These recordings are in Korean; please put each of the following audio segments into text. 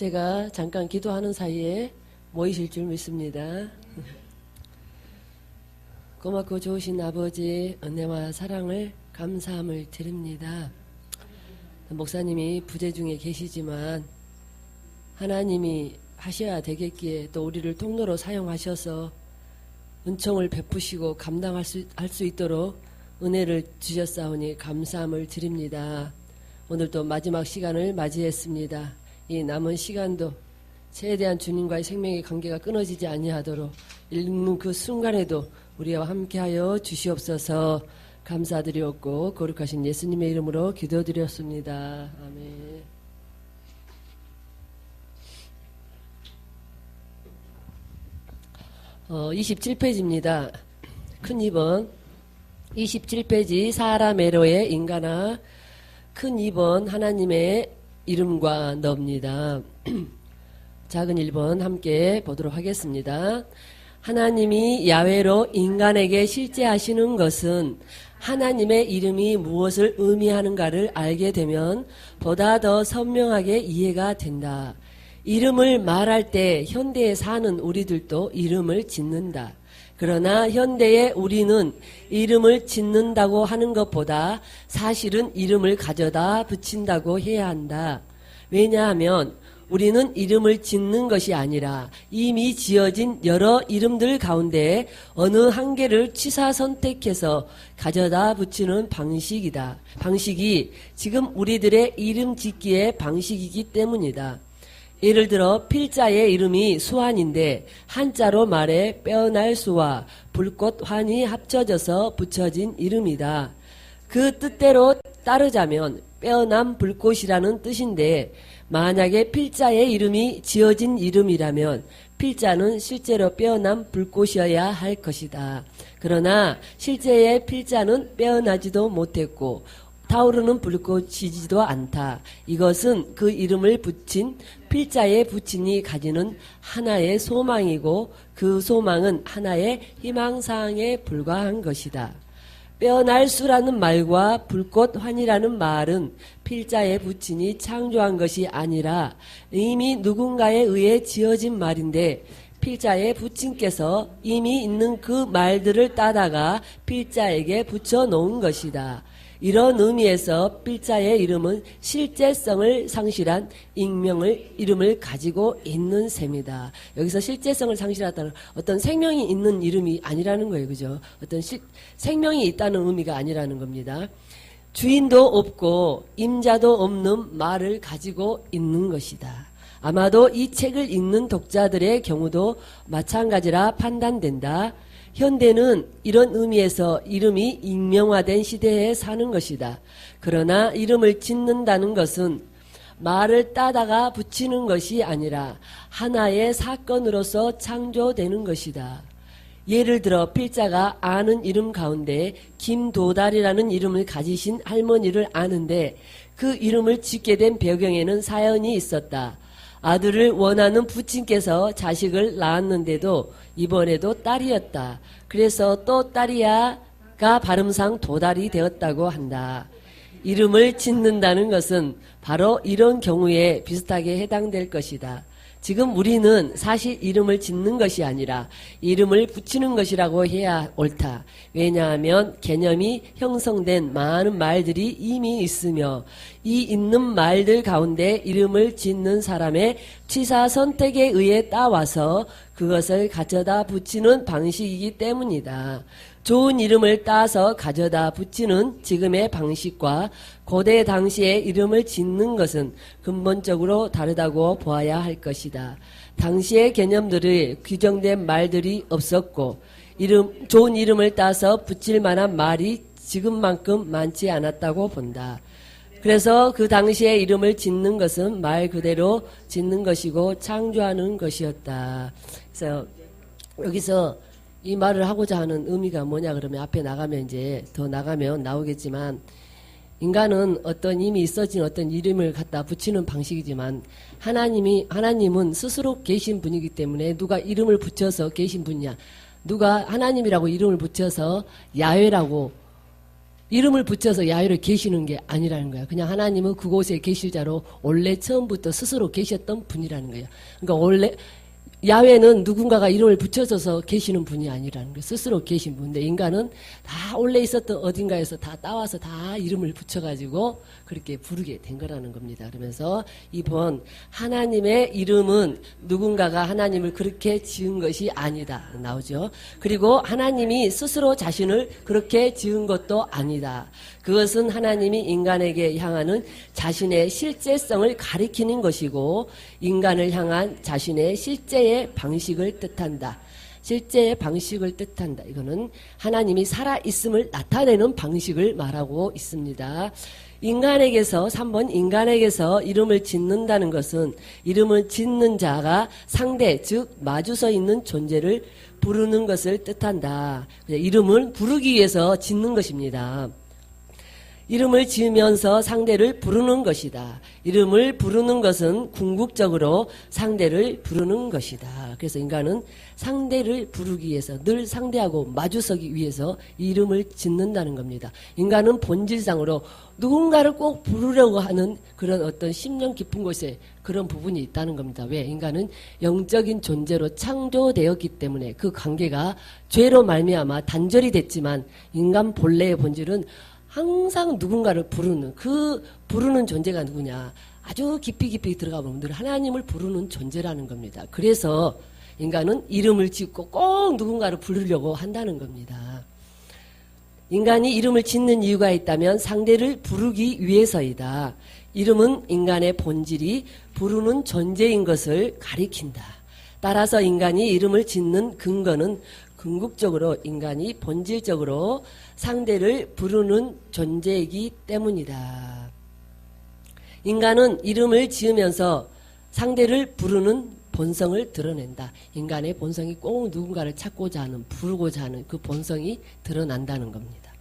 제가 잠깐 기도하는 사이에 모이실 줄 믿습니다. 고맙고 좋으신 아버지의 은혜와 사랑을 감사함을 드립니다. 목사님이 부재 중에 계시지만 하나님이 하셔야 되겠기에 또 우리를 통로로 사용하셔서 은총을 베푸시고 감당할 수 있도록 은혜를 주셨사오니 감사함을 드립니다. 오늘도 마지막 시간을 맞이했습니다. 이 남은 시간도 최대한 주님과의 생명의 관계가 끊어지지 아니하도록 읽는 그 순간에도 우리와 함께하여 주시옵소서. 감사드리옵고 거룩하신 예수님의 이름으로 기도드렸습니다. 아멘. 어, 27페이지입니다. 큰 2번 27페이지 사라메로의 인간아, 큰 2번 하나님의 이름과 너입니다. 작은 1번 함께 보도록 하겠습니다. 하나님이 야훼로 인간에게 실제하시는 것은 하나님의 이름이 무엇을 의미하는가를 알게 되면 보다 더 선명하게 이해가 된다. 이름을 말할 때 현대에 사는 우리들도 이름을 짓는다. 그러나 현대의 우리는 이름을 짓는다고 하는 것보다 사실은 이름을 가져다 붙인다고 해야 한다. 왜냐하면 우리는 이름을 짓는 것이 아니라 이미 지어진 여러 이름들 가운데 어느 한 개를 취사 선택해서 가져다 붙이는 방식이다. 방식이 지금 우리들의 이름 짓기의 방식이기 때문이다. 예를 들어 필자의 이름이 수환인데 한자로 말해 빼어날 수와 불꽃 환이 합쳐져서 붙여진 이름이다. 그 뜻대로 따르자면 빼어난 불꽃이라는 뜻인데 만약에 필자의 이름이 지어진 이름이라면 필자는 실제로 빼어난 불꽃이어야 할 것이다. 그러나 실제의 필자는 빼어나지도 못했고 타오르는 불꽃이지도 않다. 이것은 그 이름을 붙인 필자의 부친이 가지는 하나의 소망이고 그 소망은 하나의 희망사항에 불과한 것이다. 빼어날 수라는 말과 불꽃환이라는 말은 필자의 부친이 창조한 것이 아니라 이미 누군가에 의해 지어진 말인데 필자의 부친께서 이미 있는 그 말들을 따다가 필자에게 붙여놓은 것이다. 이런 의미에서 필자의 이름은 실제성을 상실한 이름을 가지고 있는 셈이다. 여기서 실제성을 상실하다는 어떤 생명이 있는 이름이 아니라는 거예요. 그죠? 어떤 생명이 있다는 의미가 아니라는 겁니다. 주인도 없고 임자도 없는 말을 가지고 있는 것이다. 아마도 이 책을 읽는 독자들의 경우도 마찬가지라 판단된다. 현대는 이런 의미에서 이름이 익명화된 시대에 사는 것이다. 그러나 이름을 짓는다는 것은 말을 따다가 붙이는 것이 아니라 하나의 사건으로서 창조되는 것이다. 예를 들어 필자가 아는 이름 가운데 김도달이라는 이름을 가지신 할머니를 아는데 그 이름을 짓게 된 배경에는 사연이 있었다. 아들을 원하는 부친께서 자식을 낳았는데도 이번에도 딸이었다. 그래서 또 딸이야가 발음상 도달이 되었다고 한다. 이름을 짓는다는 것은 바로 이런 경우에 비슷하게 해당될 것이다. 지금 우리는 사실 이름을 짓는 것이 아니라 이름을 붙이는 것이라고 해야 옳다. 왜냐하면 개념이 형성된 많은 말들이 이미 있으며 이 있는 말들 가운데 이름을 짓는 사람의 취사 선택에 의해 따와서 그것을 가져다 붙이는 방식이기 때문이다. 좋은 이름을 따서 가져다 붙이는 지금의 방식과 고대 당시의 이름을 짓는 것은 근본적으로 다르다고 보아야 할 것이다. 당시의 개념들이 규정된 말들이 없었고 좋은 이름을 따서 붙일 만한 말이 지금만큼 많지 않았다고 본다. 그래서 그 당시에 이름을 짓는 것은 말 그대로 짓는 것이고 창조하는 것이었다. 그래서 여기서 이 말을 하고자 하는 의미가 뭐냐 그러면 앞에 나가면 이제 더 나가면 나오겠지만 인간은 어떤 이미 있어진 어떤 이름을 갖다 붙이는 방식이지만 하나님은 스스로 계신 분이기 때문에 누가 이름을 붙여서 계신 분이냐, 누가 하나님이라고 이름을 붙여서 야훼라고 이름을 붙여서 야훼로 계시는 게 아니라는 거야. 그냥 하나님은 그곳에 계실 자로 원래 처음부터 스스로 계셨던 분이라는 거예요. 그러니까 원래 야훼는 누군가가 이름을 붙여줘서 계시는 분이 아니라는 거예요. 스스로 계신 분인데 인간은 다 원래 있었던 어딘가에서 다 따와서 다 이름을 붙여가지고 그렇게 부르게 된 거라는 겁니다. 그러면서 이번 하나님의 이름은 누군가가 하나님을 그렇게 지은 것이 아니다 나오죠. 그리고 하나님이 스스로 자신을 그렇게 지은 것도 아니다. 그것은 하나님이 인간에게 향하는 자신의 실제성을 가리키는 것이고 인간을 향한 자신의 실제의 방식을 뜻한다. 실제의 방식을 뜻한다. 이거는 하나님이 살아있음을 나타내는 방식을 말하고 있습니다. 인간에게서 3번 인간에게서 이름을 짓는다는 것은 이름을 짓는 자가 상대 즉 마주서 있는 존재를 부르는 것을 뜻한다. 이름을 부르기 위해서 짓는 것입니다. 이름을 지으면서 상대를 부르는 것이다. 이름을 부르는 것은 궁극적으로 상대를 부르는 것이다. 그래서 인간은 상대를 부르기 위해서 늘 상대하고 마주서기 위해서 이름을 짓는다는 겁니다. 인간은 본질상으로 누군가를 꼭 부르려고 하는 그런 어떤 심령 깊은 곳에 그런 부분이 있다는 겁니다. 왜? 인간은 영적인 존재로 창조되었기 때문에 그 관계가 죄로 말미암아 단절이 됐지만 인간 본래의 본질은 항상 누군가를 부르는 그 부르는 존재가 누구냐 아주 깊이 들어가 보면 늘 하나님을 부르는 존재라는 겁니다. 그래서 인간은 이름을 짓고 꼭 누군가를 부르려고 한다는 겁니다. 인간이 이름을 짓는 이유가 있다면 상대를 부르기 위해서이다. 이름은 인간의 본질이 부르는 존재인 것을 가리킨다. 따라서 인간이 이름을 짓는 근거는 궁극적으로 인간이 본질적으로 상대를 부르는 존재이기 때문이다. 인간은 이름을 지으면서 상대를 부르는 본성을 드러낸다. 인간의 본성이 꼭 누군가를 찾고자 하는, 부르고자 하는 그 본성이 드러난다는 겁니다.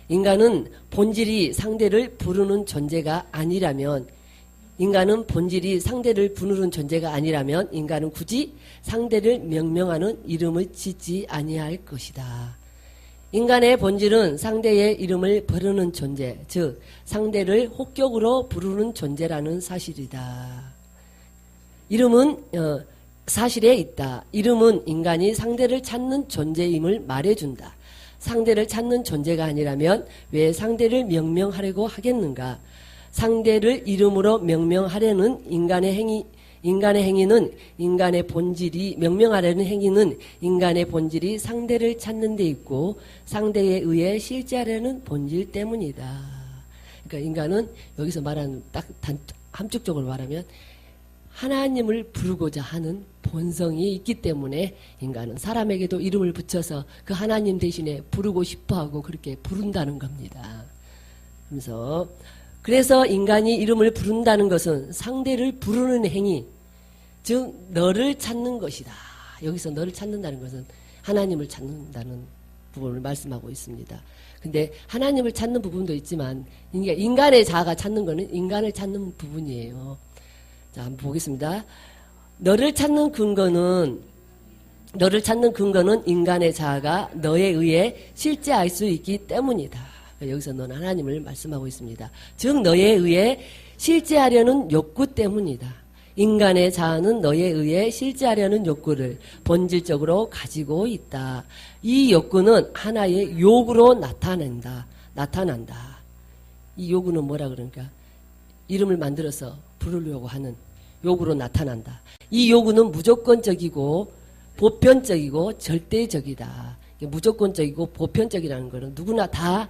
인간은 본질이 상대를 부르는 존재가 아니라면 인간은 본질이 상대를 부르는 존재가 아니라면 인간은 굳이 상대를 명명하는 이름을 짓지 아니할 것이다. 인간의 본질은 상대의 이름을 부르는 존재, 즉 상대를 혹격으로 부르는 존재라는 사실이다. 이름은 사실에 있다. 이름은 인간이 상대를 찾는 존재임을 말해준다. 상대를 찾는 존재가 아니라면 왜 상대를 명명하려고 하겠는가? 상대를 이름으로 명명하려는 인간의 행위는 인간의 본질이 명명하려는 행위는 인간의 본질이 상대를 찾는 데 있고 상대에 의해 실제하려는 본질 때문이다. 그러니까 인간은 여기서 말하는 딱 함축적으로 말하면 하나님을 부르고자 하는 본성이 있기 때문에 인간은 사람에게도 이름을 붙여서 그 하나님 대신에 부르고 싶어하고 그렇게 부른다는 겁니다. 그래서 인간이 이름을 부른다는 것은 상대를 부르는 행위, 즉 너를 찾는 것이다. 여기서 너를 찾는다는 것은 하나님을 찾는다는 부분을 말씀하고 있습니다. 근데 하나님을 찾는 부분도 있지만 인간의 자아가 찾는 것은 인간을 찾는 부분이에요. 자, 한번 보겠습니다. 너를 찾는 근거는 인간의 자아가 너에 의해 실제할 수 있기 때문이다. 여기서 너는 하나님을 말씀하고 있습니다. 즉 너에 의해 실제하려는 욕구 때문이다. 인간의 자아는 너에 의해 실제하려는 욕구를 본질적으로 가지고 있다. 이 욕구는 하나의 욕으로 나타난다. 이 욕구는 뭐라 그러니까 이름을 만들어서 부르려고 하는 욕으로 나타난다. 이 욕구는 무조건적이고 보편적이고 절대적이다. 무조건적이고 보편적이라는 것은 누구나 다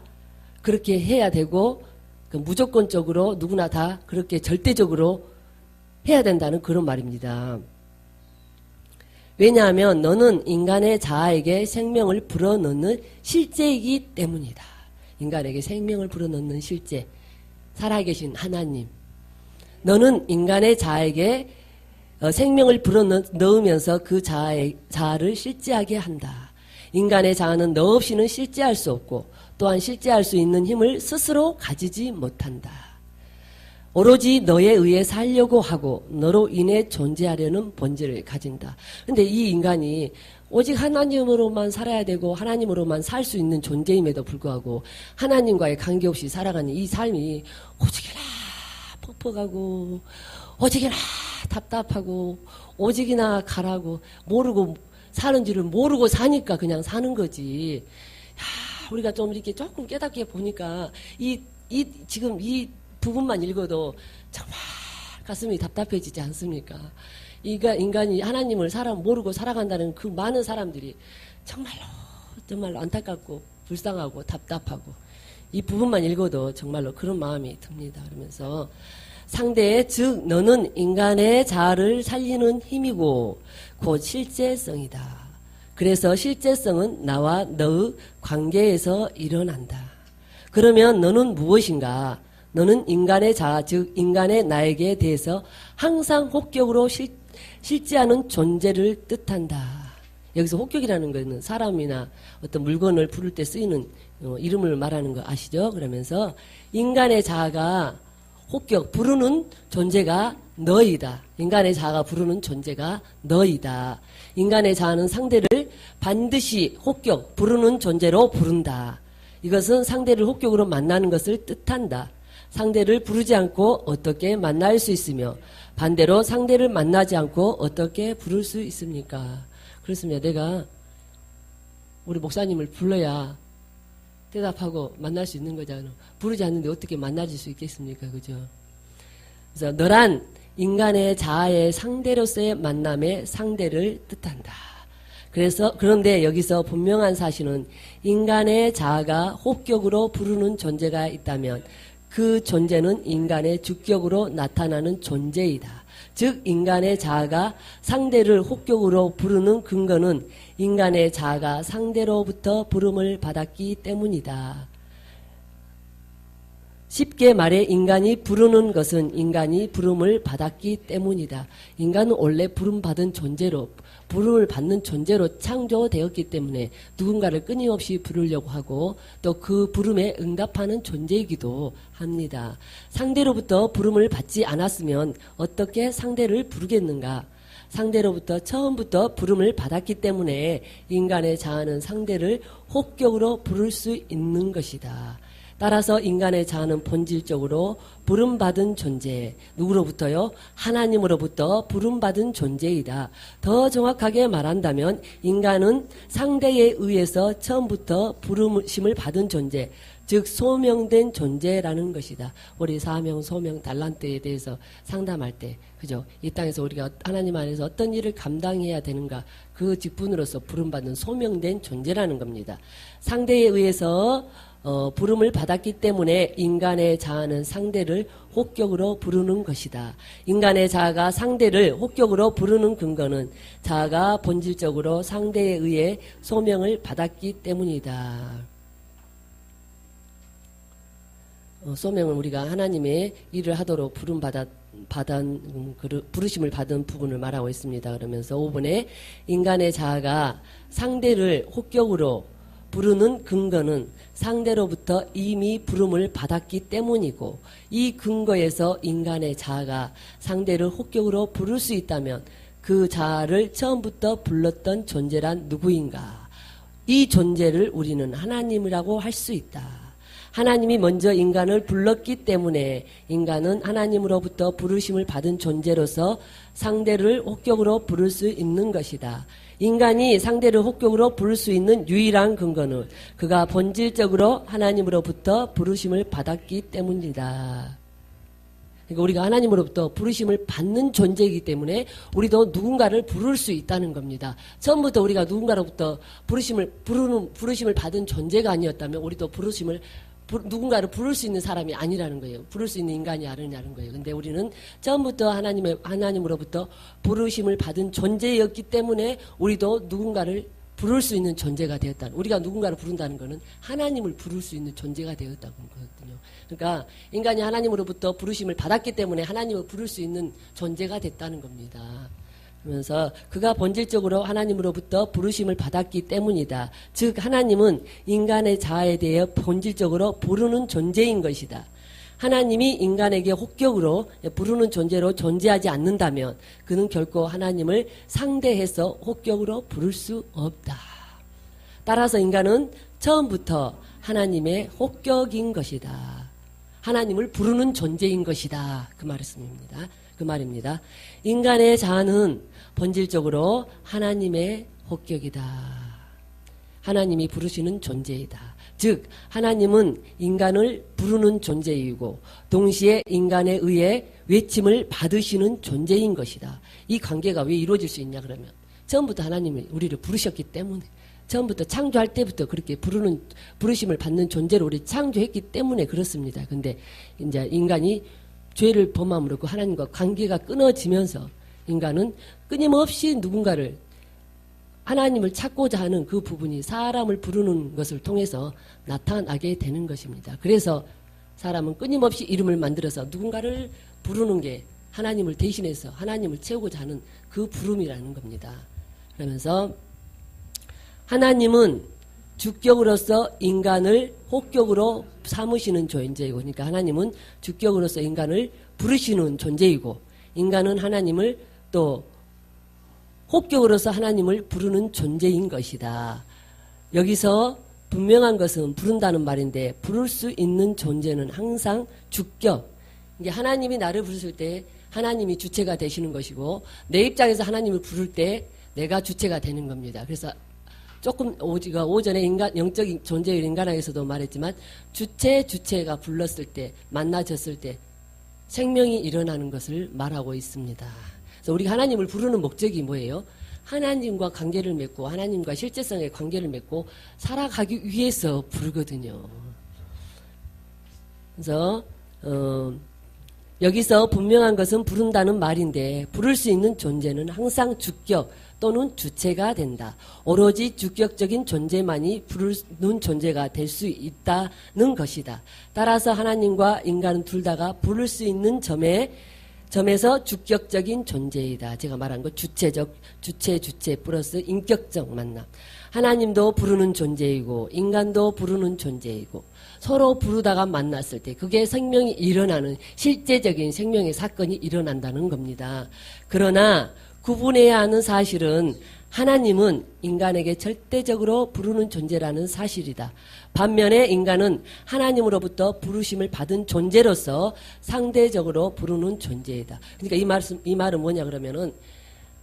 그렇게 해야 되고 무조건적으로 누구나 다 그렇게 절대적으로 해야 된다는 그런 말입니다. 왜냐하면 너는 인간의 자아에게 생명을 불어넣는 실제이기 때문이다. 인간에게 생명을 불어넣는 실제, 살아계신 하나님. 너는 인간의 자아에게 생명을 불어넣으면서 그 자아를 실제하게 한다. 인간의 자아는 너 없이는 실제할 수 없고 또한 실제할 수 있는 힘을 스스로 가지지 못한다. 오로지 너에 의해 살려고 하고 너로 인해 존재하려는 본질을 가진다. 근데 이 인간이 오직 하나님으로만 살아야 되고 하나님으로만 살 수 있는 존재임에도 불구하고 하나님과의 관계없이 살아가는 이 삶이 오직이나 퍽퍽하고 오직이나 답답하고 오직이나 가라고 모르고 사는 줄을 모르고 사니까 그냥 사는 거지. 야, 우리가 좀 이렇게 조금 깨닫게 보니까 지금 이 부분만 읽어도 정말 가슴이 답답해지지 않습니까? 인간이 하나님을 모르고 살아간다는 그 많은 사람들이 정말로 안타깝고 불쌍하고 답답하고 이 부분만 읽어도 정말로 그런 마음이 듭니다. 그러면서 상대 즉 너는 인간의 자아를 살리는 힘이고 곧 실제성이다. 그래서 실제성은 나와 너의 관계에서 일어난다. 그러면 너는 무엇인가? 너는 인간의 자아, 즉 인간의 나에게 대해서 항상 혹격으로 실제하는 존재를 뜻한다. 여기서 혹격이라는 것은 사람이나 어떤 물건을 부를 때 쓰이는 이름을 말하는 거 아시죠? 그러면서 인간의 자아가 혹격, 부르는 존재가 너이다. 인간의 자아가 부르는 존재가 너이다. 인간의 자아는 상대를 반드시 혹격, 부르는 존재로 부른다. 이것은 상대를 혹격으로 만나는 것을 뜻한다. 상대를 부르지 않고 어떻게 만날 수 있으며 반대로 상대를 만나지 않고 어떻게 부를 수 있습니까? 그렇습니다. 내가 우리 목사님을 불러야 대답하고 만날 수 있는 거잖아요. 부르지 않는데 어떻게 만나질 수 있겠습니까? 그죠? 그래서 너란 인간의 자아의 상대로서의 만남의 상대를 뜻한다. 그런데 여기서 분명한 사실은 인간의 자아가 혹격으로 부르는 존재가 있다면 그 존재는 인간의 주격으로 나타나는 존재이다. 즉 인간의 자아가 상대를 혹격으로 부르는 근거는 인간의 자아가 상대로부터 부름을 받았기 때문이다. 쉽게 말해 인간이 부르는 것은 인간이 부름을 받았기 때문이다. 인간은 원래 부름받은 존재로 부름을 받는 존재로 창조되었기 때문에 누군가를 끊임없이 부르려고 하고 또 그 부름에 응답하는 존재이기도 합니다. 상대로부터 부름을 받지 않았으면 어떻게 상대를 부르겠는가? 상대로부터 처음부터 부름을 받았기 때문에 인간의 자아는 상대를 혹격으로 부를 수 있는 것이다. 따라서 인간의 자아는 본질적으로 부름받은 존재, 누구로부터요? 하나님으로부터 부름받은 존재이다. 더 정확하게 말한다면 인간은 상대에 의해서 처음부터 부르심을 받은 존재, 즉 소명된 존재라는 것이다. 우리 사명, 소명, 달란트에 대해서 상담할 때, 그죠? 이 땅에서 우리가 하나님 안에서 어떤 일을 감당해야 되는가, 그 직분으로서 부름받은 소명된 존재라는 겁니다. 상대에 의해서 부름을 받았기 때문에 인간의 자아는 상대를 혹격으로 부르는 것이다. 인간의 자아가 상대를 혹격으로 부르는 근거는 자아가 본질적으로 상대에 의해 소명을 받았기 때문이다. 소명은 우리가 하나님의 일을 하도록 부르심을 받은 부분을 말하고 있습니다. 그러면서 5번에 인간의 자아가 상대를 혹격으로 부르는 근거는 상대로부터 이미 부름을 받았기 때문이고 이 근거에서 인간의 자아가 상대를 혹격으로 부를 수 있다면 그 자아를 처음부터 불렀던 존재란 누구인가? 이 존재를 우리는 하나님이라고 할 수 있다. 하나님이 먼저 인간을 불렀기 때문에 인간은 하나님으로부터 부르심을 받은 존재로서 상대를 혹격으로 부를 수 있는 것이다. 인간이 상대를 혹격으로 부를 수 있는 유일한 근거는 그가 본질적으로 하나님으로부터 부르심을 받았기 때문이다. 그러니까 우리가 하나님으로부터 부르심을 받는 존재이기 때문에 우리도 누군가를 부를 수 있다는 겁니다. 처음부터 우리가 누군가로부터 부르심을 받은 존재가 아니었다면 우리도 누군가를 부를 수 있는 사람이 아니라는 거예요. 부를 수 있는 인간이 아니라는 거예요. 근데 우리는 처음부터 하나님으로부터 부르심을 받은 존재였기 때문에 우리도 누군가를 부를 수 있는 존재가 되었다. 우리가 누군가를 부른다는 것은 하나님을 부를 수 있는 존재가 되었다는 거거든요. 그러니까 인간이 하나님으로부터 부르심을 받았기 때문에 하나님을 부를 수 있는 존재가 됐다는 겁니다. 그러면서 그가 본질적으로 하나님으로부터 부르심을 받았기 때문이다. 즉 하나님은 인간의 자아에 대해 본질적으로 부르는 존재인 것이다. 하나님이 인간에게 혹격으로 부르는 존재로 존재하지 않는다면 그는 결코 하나님을 상대해서 혹격으로 부를 수 없다. 따라서 인간은 처음부터 하나님의 혹격인 것이다. 하나님을 부르는 존재인 것이다. 그 말입니다. 인간의 자아는 본질적으로 하나님의 혹격이다. 하나님이 부르시는 존재이다. 즉 하나님은 인간을 부르는 존재이고 동시에 인간에 의해 외침을 받으시는 존재인 것이다. 이 관계가 왜 이루어질 수 있냐 그러면 처음부터 하나님이 우리를 부르셨기 때문에 처음부터 창조할 때부터 그렇게 부르심을 받는 존재로 우리 창조했기 때문에 그렇습니다. 근데 이제 인간이 죄를 범함으로 그 하나님과 관계가 끊어지면서 인간은 끊임없이 누군가를 하나님을 찾고자 하는 그 부분이 사람을 부르는 것을 통해서 나타나게 되는 것입니다. 그래서 사람은 끊임없이 이름을 만들어서 누군가를 부르는 게 하나님을 대신해서 하나님을 채우고자 하는 그 부름이라는 겁니다. 그러면서 하나님은 주격으로서 인간을 혹격으로 삼으시는 존재이고 그러니까 하나님은 주격으로서 인간을 부르시는 존재이고 인간은 하나님을 또 혹격으로서 하나님을 부르는 존재인 것이다. 여기서 분명한 것은 부른다는 말인데 부를 수 있는 존재는 항상 주격. 이게 하나님이 나를 부르실 때 하나님이 주체가 되시는 것이고 내 입장에서 하나님을 부를 때 내가 주체가 되는 겁니다. 그래서 조금 오전에 영적인 존재의 인간학에서도 말했지만 주체가 불렀을 때 만나졌을 때 생명이 일어나는 것을 말하고 있습니다. 그래서 우리가 하나님을 부르는 목적이 뭐예요? 하나님과 관계를 맺고 하나님과 실제성의 관계를 맺고 살아가기 위해서 부르거든요. 그래서 여기서 분명한 것은 부른다는 말인데 부를 수 있는 존재는 항상 주격 또는 주체가 된다. 오로지 주격적인 존재만이 부르는 존재가 될 수 있다는 것이다. 따라서 하나님과 인간은 둘 다가 부를 수 있는 점에서 주격적인 존재이다. 제가 말한 것 주체 플러스 인격적 만남. 하나님도 부르는 존재이고 인간도 부르는 존재이고 서로 부르다가 만났을 때 그게 생명이 일어나는 실제적인 생명의 사건이 일어난다는 겁니다. 그러나 구분해야 하는 사실은 하나님은 인간에게 절대적으로 부르는 존재라는 사실이다. 반면에 인간은 하나님으로부터 부르심을 받은 존재로서 상대적으로 부르는 존재이다. 그러니까 이 말은 뭐냐 그러면은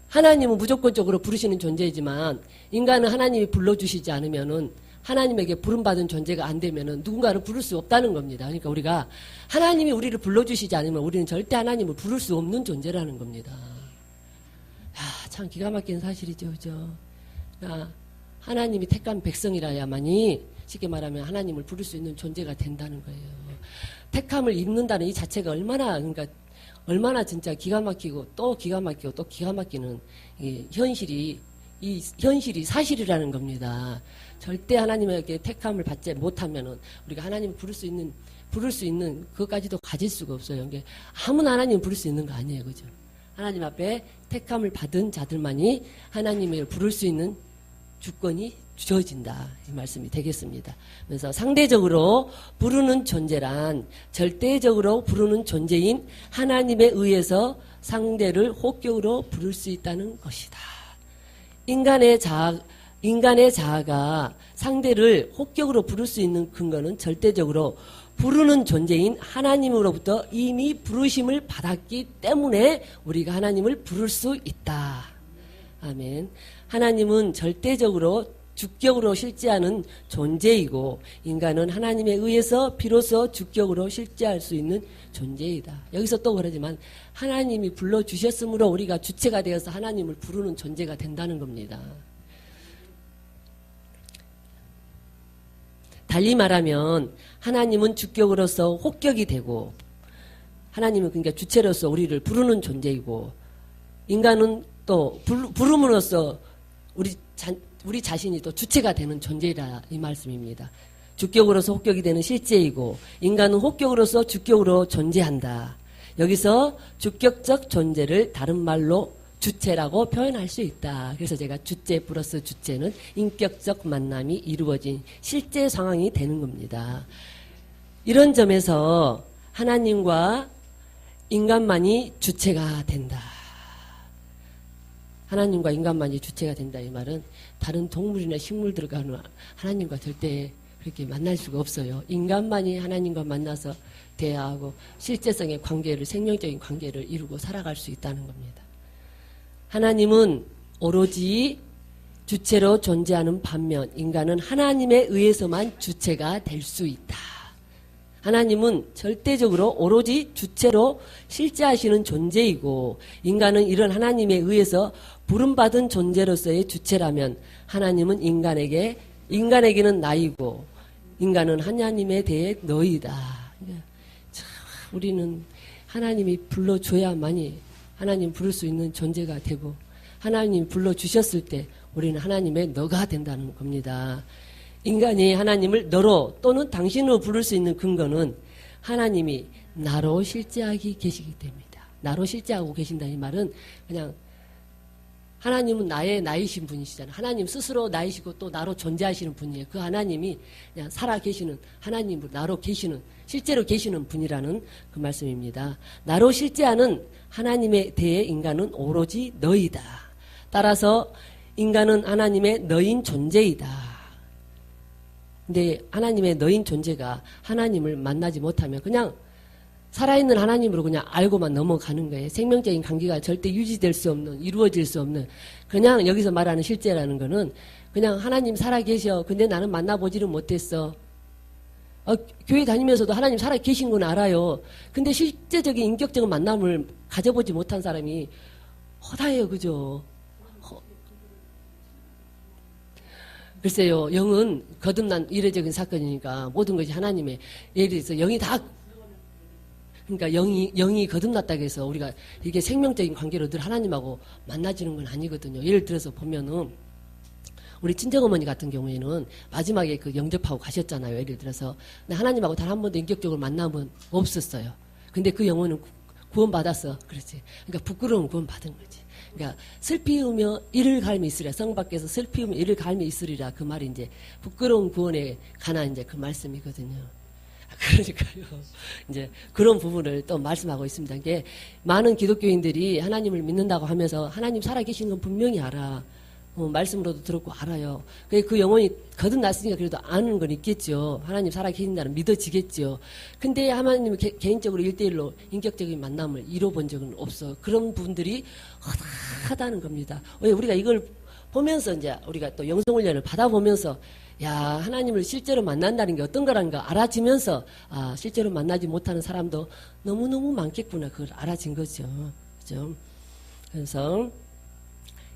하나님은 무조건적으로 부르시는 존재이지만 인간은 하나님이 불러주시지 않으면은 하나님에게 부름받은 존재가 안 되면은 누군가를 부를 수 없다는 겁니다. 그러니까 우리가 하나님이 우리를 불러주시지 않으면 우리는 절대 하나님을 부를 수 없는 존재라는 겁니다. 참 기가 막힌 사실이죠. 그죠? 하나님이 택한 백성이라야만이 쉽게 말하면 하나님을 부를 수 있는 존재가 된다는 거예요. 택함을 입는다는 이 자체가 얼마나 진짜 기가 막히고 또 기가 막히고 또 기가 막히는 이 현실이 사실이라는 겁니다. 절대 하나님에게 택함을 받지 못하면은 우리가 하나님을 부를 수 있는 그것까지도 가질 수가 없어요. 이게 아무나 하나님을 부를 수 있는 거 아니에요. 그죠? 하나님 앞에 택함을 받은 자들만이 하나님을 부를 수 있는 주권이 주어진다. 이 말씀이 되겠습니다. 그래서 상대적으로 부르는 존재란 절대적으로 부르는 존재인 하나님에 의해서 상대를 혹격으로 부를 수 있다는 것이다. 인간의 자아가 상대를 혹격으로 부를 수 있는 근거는 절대적으로 부르는 존재인 하나님으로부터 이미 부르심을 받았기 때문에 우리가 하나님을 부를 수 있다. 아멘. 하나님은 절대적으로 주격으로 실제하는 존재이고 인간은 하나님에 의해서 비로소 주격으로 실제할 수 있는 존재이다. 여기서 또 그러지만 하나님이 불러주셨으므로 우리가 주체가 되어서 하나님을 부르는 존재가 된다는 겁니다. 달리 말하면 하나님은 주격으로서 혹격이 되고 하나님은 그러니까 주체로서 우리를 부르는 존재이고 인간은 또 부름으로써 우리 자신이 또 주체가 되는 존재라 이 말씀입니다. 주격으로서 혹격이 되는 실제이고 인간은 혹격으로서 주격으로 존재한다. 여기서 주격적 존재를 다른 말로 주체라고 표현할 수 있다. 그래서 제가 주체 플러스 주체는 인격적 만남이 이루어진 실제 상황이 되는 겁니다. 이런 점에서 하나님과 인간만이 주체가 된다. 하나님과 인간만이 주체가 된다. 이 말은 다른 동물이나 식물들과는 하나님과 절대 그렇게 만날 수가 없어요. 인간만이 하나님과 만나서 대화하고 실제성의 관계를, 생명적인 관계를 이루고 살아갈 수 있다는 겁니다. 하나님은 오로지 주체로 존재하는 반면 인간은 하나님에 의해서만 주체가 될 수 있다. 하나님은 절대적으로 오로지 주체로 실제하시는 존재이고 인간은 이런 하나님에 의해서 부름받은 존재로서의 주체라면 하나님은 인간에게는 나이고 인간은 하나님에 대해 너희다. 참, 우리는 하나님이 불러줘야만이 하나님 부를 수 있는 존재가 되고 하나님 불러주셨을 때 우리는 하나님의 너가 된다는 겁니다. 인간이 하나님을 너로 또는 당신으로 부를 수 있는 근거는 하나님이 나로 실제하기 계시기 때문이다. 나로 실제하고 계신다 이 말은 그냥 하나님은 나이신 분이시잖아요. 하나님 스스로 나이시고 또 나로 존재하시는 분이에요. 그 하나님이 그냥 살아 계시는 하나님으로 나로 계시는 실제로 계시는 분이라는 그 말씀입니다. 나로 실제하는 하나님에 대해 인간은 오로지 너이다. 따라서 인간은 하나님의 너인 존재이다. 근데 하나님의 너인 존재가 하나님을 만나지 못하면 그냥 살아있는 하나님으로 그냥 알고만 넘어가는 거예요. 생명적인 관계가 절대 유지될 수 없는, 이루어질 수 없는, 그냥 여기서 말하는 실제라는 거는 그냥 하나님 살아계셔. 근데 나는 만나보지를 못했어. 교회 다니면서도 하나님 살아계신 건 알아요. 근데 실제적인 인격적인 만남을 가져보지 못한 사람이 허다해요. 그죠? 글쎄요, 영은 거듭난 이례적인 사건이니까 모든 것이 하나님의, 예를 들어서 영이 다, 그러니까 영이 거듭났다고 해서 우리가 이게 생명적인 관계로 늘 하나님하고 만나지는 건 아니거든요. 예를 들어서 보면은, 우리 친정어머니 같은 경우에는 마지막에 그 영접하고 가셨잖아요. 예를 들어서. 근데 하나님하고 단 한 번도 인격적으로 만남은 없었어요. 근데 그 영혼은 구원받았어. 그렇지. 그러니까 부끄러운 구원받은 거지. 그러니까 슬피우며 이를 갈미 있으리라. 성 밖에서 슬피우며 이를 갈미 있으리라. 그 말이 이제 부끄러운 구원에 관한 이제 그 말씀이거든요. 그러니까요. 이제 그런 부분을 또 말씀하고 있습니다. 이게 많은 기독교인들이 하나님을 믿는다고 하면서 하나님 살아계신 건 분명히 알아. 말씀으로도 들었고 알아요. 그 영혼이 거듭났으니까 그래도 아는 건 있겠죠. 하나님 살아계신다는 믿어지겠죠. 근데 하나님을 개인적으로 1대1로 인격적인 만남을 이뤄본 적은 없어. 그런 분들이 허다하다는 겁니다. 왜 우리가 이걸 보면서 이제 우리가 또 영성훈련을 받아보면서 야, 하나님을 실제로 만난다는 게 어떤 거라는 거 알아지면서 아, 실제로 만나지 못하는 사람도 너무너무 많겠구나. 그걸 알아진 거죠. 그죠? 그래서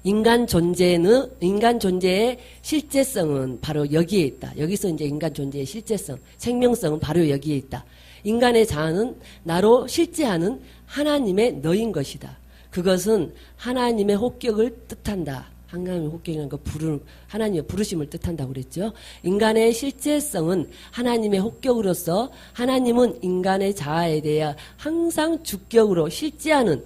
인간 존재의 실제성은 바로 여기에 있다. 여기서 이제 인간 존재의 실제성, 생명성은 바로 여기에 있다. 인간의 자아는 나로 실제하는 하나님의 너인 것이다. 그것은 하나님의 혹격을 뜻한다. 하나님의 혹격이라는 거 하나님의 부르심을 뜻한다고 그랬죠. 인간의 실제성은 하나님의 혹격으로서 하나님은 인간의 자아에 대해 항상 주격으로 실제하는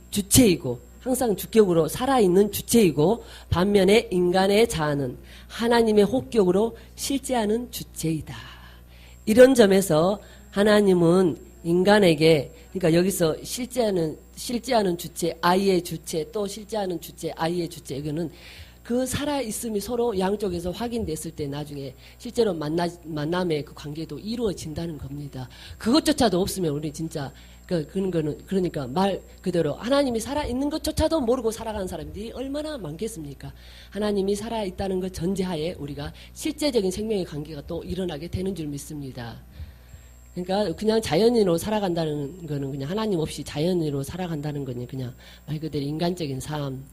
주체이고 항상 주격으로 살아있는 주체이고 반면에 인간의 자아는 하나님의 혹격으로 실제하는 주체이다. 이런 점에서 하나님은 인간에게 그러니까 여기서 실제하는 주체, 아이의 주체, 또 실제하는 주체, 아이의 주체 이거는 그 살아있음이 서로 양쪽에서 확인됐을 때 나중에 실제로 만남의 그 관계도 이루어진다는 겁니다. 그것조차도 없으면 우리 진짜 그러니까 말 그대로 하나님이 살아있는 것조차도 모르고 살아가는 사람들이 얼마나 많겠습니까? 하나님이 살아있다는 것 전제하에 우리가 실제적인 생명의 관계가 또 일어나게 되는 줄 믿습니다. 그러니까 그냥 자연인으로 살아간다는 거는 그냥 하나님 없이 자연인으로 살아간다는 거는 그냥 말 그대로 인간적인 삶,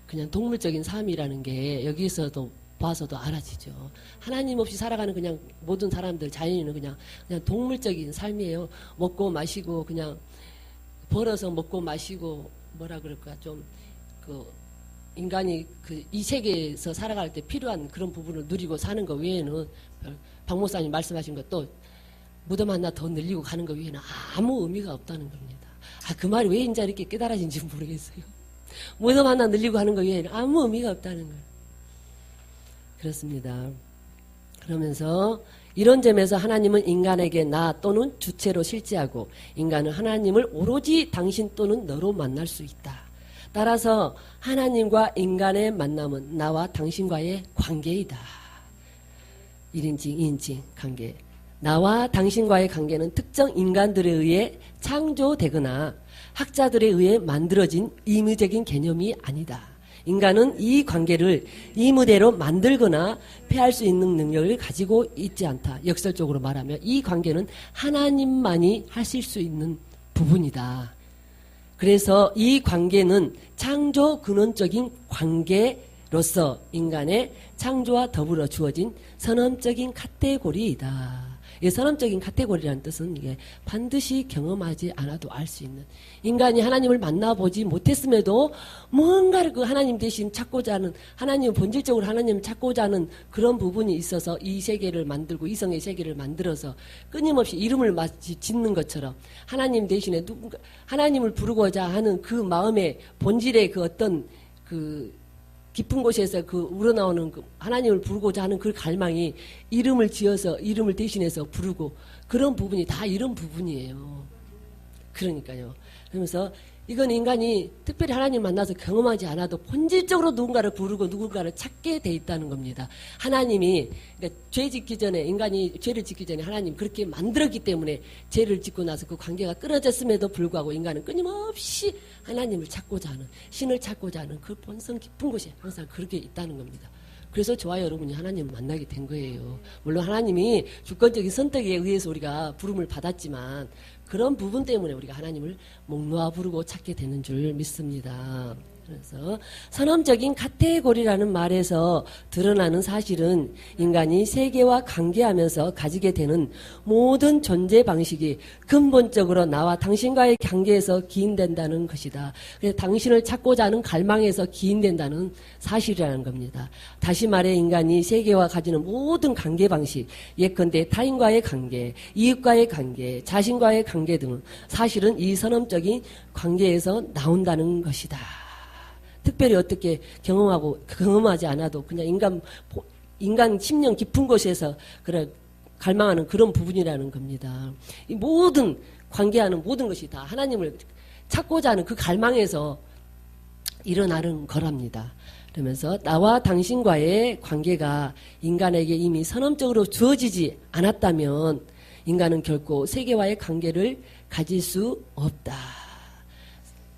그냥 동물적인 삶이라는 게 여기서도 봐서도 알아지죠. 하나님 없이 살아가는 그냥 모든 사람들 자연인은 그냥 동물적인 삶이에요. 먹고 마시고 그냥 벌어서 먹고 마시고 뭐라 그럴까 좀 그 인간이 그 이 세계에서 살아갈 때 필요한 그런 부분을 누리고 사는 것 외에는 박 목사님 말씀하신 것도 무덤 하나 더 늘리고 가는 것 외에는 아무 의미가 없다는 겁니다. 그 말이 왜 인자 이렇게 깨달아진지 모르겠어요. 무덤 하나 늘리고 하는 것 외에는 아무 의미가 없다는 거예요. 그렇습니다. 그러면서 이런 점에서 하나님은 인간에게 나 또는 주체로 실제하고 인간은 하나님을 오로지 당신 또는 너로 만날 수 있다. 따라서 하나님과 인간의 만남은 나와 당신과의 관계이다. 1인칭, 2인칭 관계. 나와 당신과의 관계는 특정 인간들에 의해 창조되거나 학자들에 의해 만들어진 임의적인 개념이 아니다. 인간은 이 관계를 임의대로 만들거나 폐할 수 있는 능력을 가지고 있지 않다. 역설적으로 말하면 이 관계는 하나님만이 하실 수 있는 부분이다. 그래서 이 관계는 창조 근원적인 관계로서 인간의 창조와 더불어 주어진 선언적인 카테고리이다. 이 선언적인 카테고리라는 뜻은 이게 반드시 경험하지 않아도 알 수 있는, 인간이 하나님을 만나보지 못했음에도 뭔가를 그 하나님 대신 찾고자 하는, 하나님 본질적으로 하나님을 찾고자 하는 그런 부분이 있어서 이 세계를 만들고 이성의 세계를 만들어서 끊임없이 이름을 마치 짓는 것처럼 하나님 대신에 누군가 하나님을 부르고자 하는 그 마음의 본질의 그 어떤 그 깊은 곳에서 그 우러나오는 그 하나님을 부르고자 하는 그 갈망이 이름을 지어서 이름을 대신해서 부르고 그런 부분이 다 이런 부분이에요. 그러니까요. 그러면서 이건 인간이 특별히 하나님 만나서 경험하지 않아도 본질적으로 누군가를 부르고 누군가를 찾게 돼 있다는 겁니다. 하나님이 그러니까 죄 짓기 전에, 인간이 죄를 짓기 전에 하나님 그렇게 만들었기 때문에 죄를 짓고 나서 그 관계가 끊어졌음에도 불구하고 인간은 끊임없이 하나님을 찾고자 하는, 신을 찾고자 하는 그 본성 깊은 곳에 항상 그렇게 있다는 겁니다. 그래서 저와 여러분이 하나님을 만나게 된 거예요. 물론 하나님이 주권적인 선택에 의해서 우리가 부름을 받았지만 그런 부분 때문에 우리가 하나님을 목 놓아 부르고 찾게 되는 줄 믿습니다. 그래서 선언적인 카테고리라는 말에서 드러나는 사실은 인간이 세계와 관계하면서 가지게 되는 모든 존재 방식이 근본적으로 나와 당신과의 관계에서 기인된다는 것이다. 그래서 당신을 찾고자 하는 갈망에서 기인된다는 사실이라는 겁니다. 다시 말해 인간이 세계와 가지는 모든 관계 방식, 예컨대 타인과의 관계, 이웃과의 관계, 자신과의 관계 등은 사실은 이 선언적인 관계에서 나온다는 것이다. 특별히 어떻게 경험하지 않아도 그냥 인간 심령 깊은 곳에서 그래 갈망하는 그런 부분이라는 겁니다. 이 모든 관계하는 모든 것이 다 하나님을 찾고자 하는 그 갈망에서 일어나는 거랍니다. 그러면서 나와 당신과의 관계가 인간에게 이미 선언적으로 주어지지 않았다면 인간은 결코 세계와의 관계를 가질 수 없다.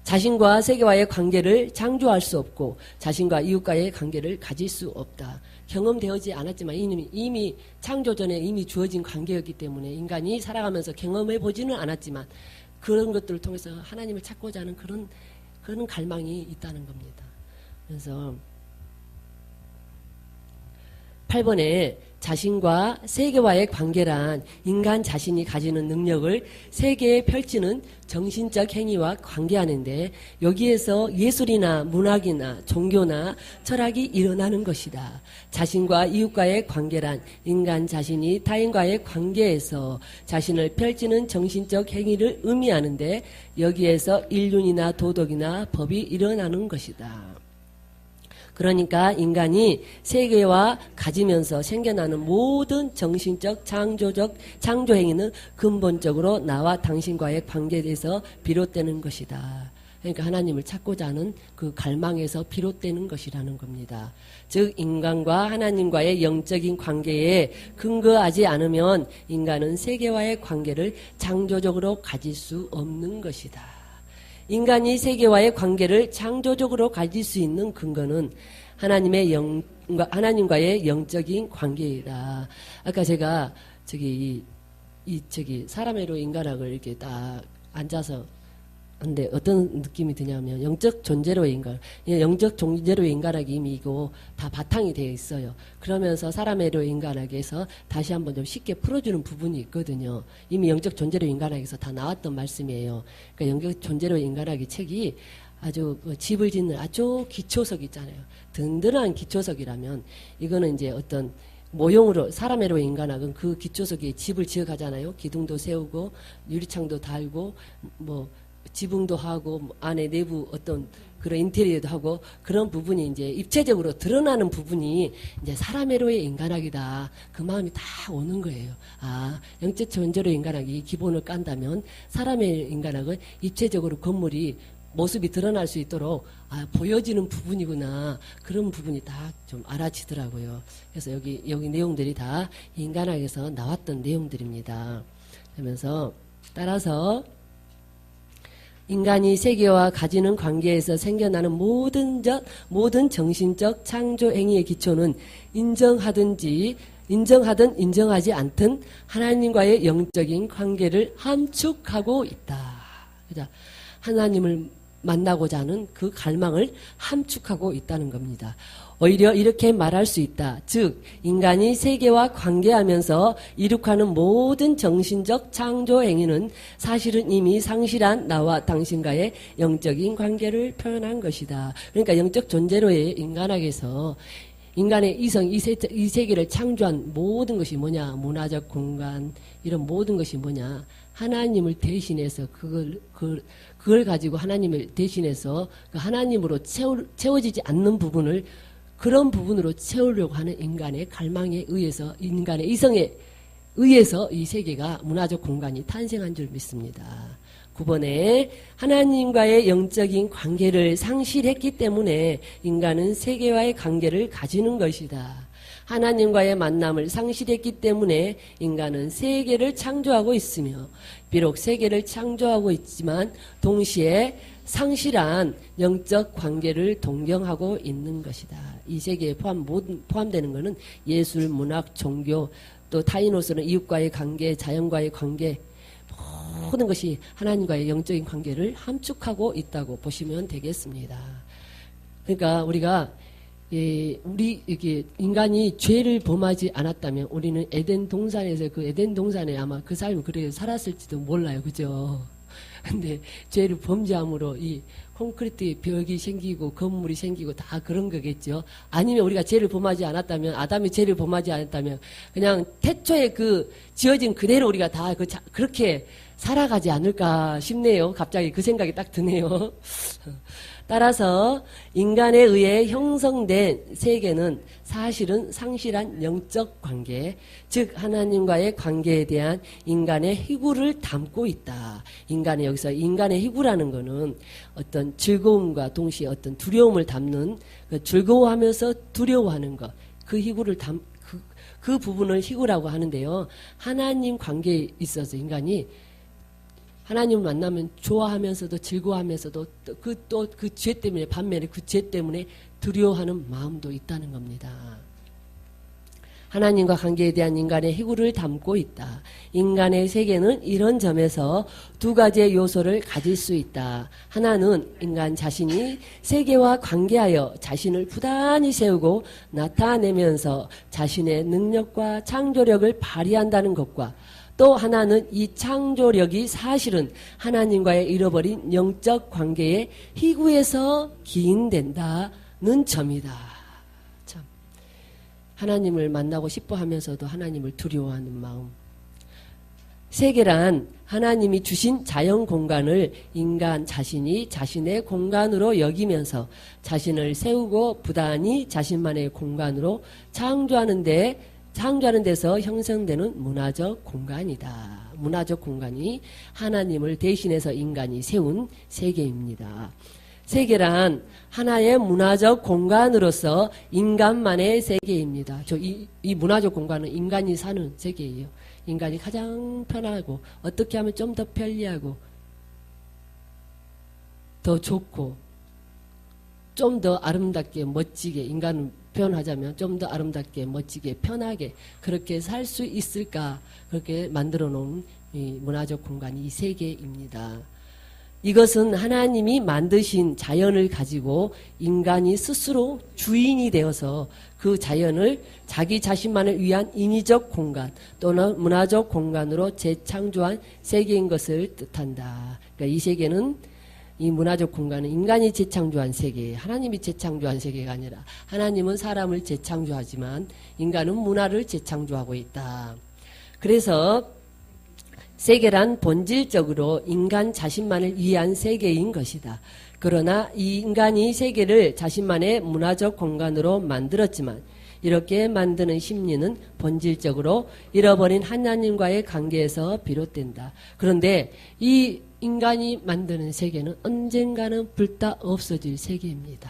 자신과 세계와의 관계를 창조할 수 없고 자신과 이웃과의 관계를 가질 수 없다. 경험되어지 않았지만 이미 창조 전에 이미 주어진 관계였기 때문에 인간이 살아가면서 경험해보지는 않았지만 그런 것들을 통해서 하나님을 찾고자 하는 그런 갈망이 있다는 겁니다. 그래서 8번에 자신과 세계와의 관계란 인간 자신이 가지는 능력을 세계에 펼치는 정신적 행위와 관계하는데 여기에서 예술이나 문학이나 종교나 철학이 일어나는 것이다. 자신과 이웃과의 관계란 인간 자신이 타인과의 관계에서 자신을 펼치는 정신적 행위를 의미하는데 여기에서 인륜이나 도덕이나 법이 일어나는 것이다. 그러니까 인간이 세계와 가지면서 생겨나는 모든 정신적 창조 행위는 근본적으로 나와 당신과의 관계에서 비롯되는 것이다. 그러니까 하나님을 찾고자 하는 그 갈망에서 비롯되는 것이라는 겁니다. 즉 인간과 하나님과의 영적인 관계에 근거하지 않으면 인간은 세계와의 관계를 창조적으로 가질 수 없는 것이다. 인간이 세계와의 관계를 창조적으로 가질 수 있는 근거는 하나님과의 영적인 관계이다. 아까 제가 사람의로 인간학을 이렇게 딱 앉아서 근데 어떤 느낌이 드냐면 영적 존재로의 인간학이 이미 이거 다 바탕이 되어 있어요. 그러면서 사람의로 인간학에서 다시 한번 좀 쉽게 풀어주는 부분이 있거든요. 이미 영적 존재로 인간학에서 다 나왔던 말씀이에요. 그러니까 영적 존재로 인간학의 책이 아주 집을 짓는 아주 기초석 있잖아요. 든든한 기초석이라면 이거는 이제 어떤 모형으로 사람의로 인간학은 그 기초석에 집을 지어 가잖아요. 기둥도 세우고 유리창도 달고 뭐 지붕도 하고 안에 내부 어떤 그런 인테리어도 하고 그런 부분이 이제 입체적으로 드러나는 부분이 이제 사람의로의 인간학이다. 그 마음이 다 오는 거예요. 아, 영적 존재로 인간학이 기본을 깐다면 사람의 인간학은 입체적으로 건물이 모습이 드러날 수 있도록 보여지는 부분이구나. 그런 부분이 다 좀 알아지더라고요. 그래서 여기 내용들이 다 인간학에서 나왔던 내용들입니다. 그러면서 따라서 인간이 세계와 가지는 관계에서 생겨나는 모든 정신적 창조 행위의 기초는 인정하든 인정하지 않든 하나님과의 영적인 관계를 함축하고 있다. 그죠? 하나님을 만나고자 하는 그 갈망을 함축하고 있다는 겁니다. 오히려 이렇게 말할 수 있다. 즉 인간이 세계와 관계하면서 이룩하는 모든 정신적 창조 행위는 사실은 이미 상실한 나와 당신과의 영적인 관계를 표현한 것이다. 그러니까 영적 존재로의 인간학에서 인간의 이성, 이 세계를 창조한 모든 것이 뭐냐? 문화적 공간, 이런 모든 것이 뭐냐? 하나님을 대신해서 그걸 가지고 하나님을 대신해서 그 하나님으로 채워지지 않는 부분을 그런 부분으로 채우려고 하는 인간의 갈망에 의해서, 인간의 이성에 의해서 이 세계가 문화적 공간이 탄생한 줄 믿습니다. 9번에 하나님과의 영적인 관계를 상실했기 때문에 인간은 세계와의 관계를 가지는 것이다. 하나님과의 만남을 상실했기 때문에 인간은 세계를 창조하고 있으며 비록 세계를 창조하고 있지만 동시에 상실한 영적 관계를 동경하고 있는 것이다. 이 세계에 포함되는 것은 예술, 문학, 종교, 또 타인으로서는 이웃과의 관계, 자연과의 관계, 모든 것이 하나님과의 영적인 관계를 함축하고 있다고 보시면 되겠습니다. 그러니까 우리가 이게 인간이 죄를 범하지 않았다면 우리는 에덴 동산에서 그 에덴 동산에 아마 그 삶을 그렇게 살았을지도 몰라요. 그죠? 근데 죄를 범죄함으로 이 콘크리트 벽이 생기고 건물이 생기고 다 그런 거겠죠. 아니면 우리가 죄를 범하지 않았다면, 아담이 죄를 범하지 않았다면 그냥 태초에 그 지어진 그대로 우리가 다 그렇게 살아가지 않을까 싶네요. 갑자기 그 생각이 딱 드네요. 따라서 인간에 의해 형성된 세계는 사실은 상실한 영적 관계, 즉 하나님과의 관계에 대한 인간의 희구를 담고 있다. 여기서 인간의 희구라는 것은 어떤 즐거움과 동시에 어떤 두려움을 담는, 즐거워하면서 두려워하는 것, 그 희구를 그 부분을 희구라고 하는데요. 하나님 관계에 있어서 인간이 하나님을 만나면 좋아하면서도 즐거워하면서도 그 죄 때문에, 반면에 그 죄 때문에 두려워하는 마음도 있다는 겁니다. 하나님과 관계에 대한 인간의 희구를 담고 있다. 인간의 세계는 이런 점에서 두 가지의 요소를 가질 수 있다. 하나는 인간 자신이 세계와 관계하여 자신을 부단히 세우고 나타내면서 자신의 능력과 창조력을 발휘한다는 것과, 또 하나는 이 창조력이 사실은 하나님과의 잃어버린 영적 관계의 희구에서 기인된다는 점이다. 참, 하나님을 만나고 싶어 하면서도 하나님을 두려워하는 마음. 세계란 하나님이 주신 자연 공간을 인간 자신이 자신의 공간으로 여기면서 자신을 세우고 부단히 자신만의 공간으로 창조하는 데서 형성되는 문화적 공간이다. 문화적 공간이 하나님을 대신해서 인간이 세운 세계입니다. 세계란 하나의 문화적 공간으로서 인간만의 세계입니다. 이 문화적 공간은 인간이 사는 세계예요. 인간이 가장 편하고 어떻게 하면 좀 더 편리하고 더 좋고 좀 더 아름답게 멋지게, 인간은 표현하자면 좀 더 아름답게 멋지게 편하게 그렇게 살 수 있을까, 그렇게 만들어 놓은 이 문화적 공간이 이 세계입니다. 이것은 하나님이 만드신 자연을 가지고 인간이 스스로 주인이 되어서 그 자연을 자기 자신만을 위한 인위적 공간 또는 문화적 공간으로 재창조한 세계인 것을 뜻한다. 그러니까 이 세계는, 이 문화적 공간은 인간이 재창조한 세계예요. 하나님이 재창조한 세계가 아니라, 하나님은 사람을 재창조하지만 인간은 문화를 재창조하고 있다. 그래서 세계란 본질적으로 인간 자신만을 위한 세계인 것이다. 그러나 이 인간이 세계를 자신만의 문화적 공간으로 만들었지만 이렇게 만드는 심리는 본질적으로 잃어버린 하나님과의 관계에서 비롯된다. 그런데 이 인간이 만드는 세계는 언젠가는 불타 없어질 세계입니다.